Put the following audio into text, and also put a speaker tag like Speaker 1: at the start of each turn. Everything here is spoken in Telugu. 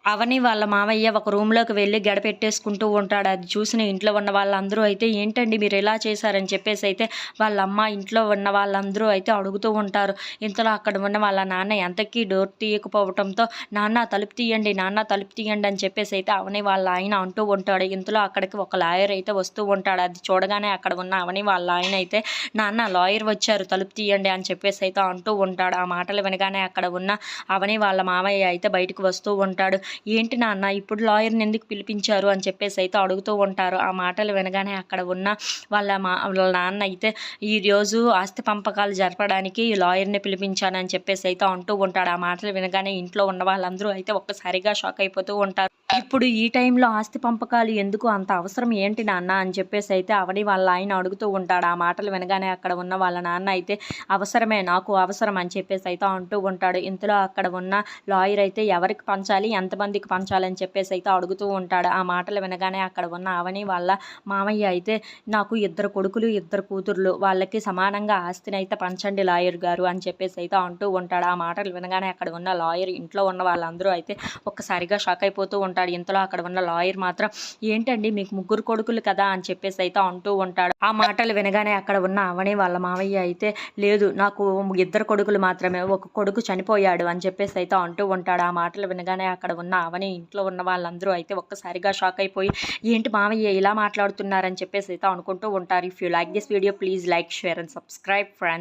Speaker 1: అవని వాళ్ళ మావయ్య ఒక రూమ్‌లోకి వెళ్లి గడపెట్టేసుకుంటూ ఉంటాడు. అది చూసిన ఇంట్లో ఉన్న వాళ్ళందరూ అయితే ఏంటండి మీరు ఇలా చేశారని చెప్పేసి అయితే వాళ్ళమ్మ, ఇంట్లో ఉన్న వాళ్ళందరూ అయితే అడుగుతూ ఉంటారు. ఇంతలో అక్కడ ఉన్న వాళ్ళ నాన్న ఎంతకీ డోర్ తీయకపోవటంతో నాన్న తలుపు తీయండి, నాన్న తలుపు తీయండి అని చెప్పేసి అయితే అవని వాళ్ళ ఆయన అంటూ ఉంటాడు. ఇంతలో అక్కడికి ఒక లాయర్ అయితే వస్తూ ఉంటాడు. అది చూడగానే అక్కడ ఉన్న అవని వాళ్ళ ఆయన అయితే నాన్న లాయర్ వచ్చారు తలుపు తీయండి అని చెప్పేసి అయితే అంటూ ఉంటాడు. ఆ మాటలు వినగానే అక్కడ ఉన్న అవని వాళ్ళ మావయ్య అయితే బయటకు వస్తూ ఉంటాడు. ఏంటి నాన్న ఇప్పుడు లాయర్‌ని ఎందుకు పిలిపించారు అని చెప్పేసి అయితే అడుగుతూ ఉంటారు. ఆ మాటలు వినగానే అక్కడ ఉన్న వాళ్ళ నాన్న అయితే ఈరోజు ఆస్తి పంపకాలు జరపడానికి లాయర్‌ని పిలిపించానని చెప్పేసి అయితే అంటూ ఉంటాడు. ఆ మాటలు వినగానే ఇంట్లో ఉన్న వాళ్ళందరూ అయితే ఒక్కసారిగా షాక్ అయిపోతూ ఉంటారు. ఇప్పుడు ఈ టైంలో ఆస్తి పంపకాలు ఎందుకు? అంత అవసరం ఏంటి నాన్న అని చెప్పేసి అయితే అవని వాళ్ళ ఆయన అడుగుతూ ఉంటాడు. ఆ మాటలు వినగానే అక్కడ ఉన్న వాళ్ళ నాన్న అయితే అవసరమే, నాకు అవసరం అని చెప్పేసి అయితే అంటూ ఉంటాడు. ఇంతలో అక్కడ ఉన్న లాయర్ అయితే ఎవరికి పంచాలి, ఎంతమందికి పంచాలని చెప్పేసి అయితే అడుగుతూ ఉంటాడు. ఆ మాటలు వినగానే అక్కడ ఉన్న అవని వాళ్ళ మామయ్య అయితే నాకు 2 కొడుకులు, 2 కూతుర్లు, వాళ్ళకి సమానంగా ఆస్తిని అయితే పంచండి లాయర్ గారు అని చెప్పేసి అయితే అంటూ ఉంటాడు. ఆ మాటలు వినగానే అక్కడ ఉన్న లాయర్, ఇంట్లో ఉన్న వాళ్ళందరూ అయితే ఒక్కసారిగా షాక్ అయిపోతూ ఉంటాడు. ఇంతలో అక్కడ ఉన్న లాయర్ మాత్రం ఏంటండి మీకు 3 కొడుకులు కదా అని చెప్పేసి అయితే అంటూ ఉంటాడు. ఆ మాటలు వినగానే అక్కడ ఉన్న అవని వాళ్ళ మావయ్య అయితే లేదు నాకు 2 కొడుకులు మాత్రమే, ఒక కొడుకు చనిపోయాడు అని చెప్పేసి అయితే అంటూ ఉంటాడు. ఆ మాటలు వినగానే అక్కడ ఉన్న అవని, ఇంట్లో ఉన్న వాళ్ళందరూ అయితే ఒక్కసారిగా షాక్ అయిపోయి ఏంటి మావయ్య ఇలా మాట్లాడుతున్నారని చెప్పేసి అయితే అనుకుంటూ ఉంటారు. If you like this video please like, share and subscribe friends.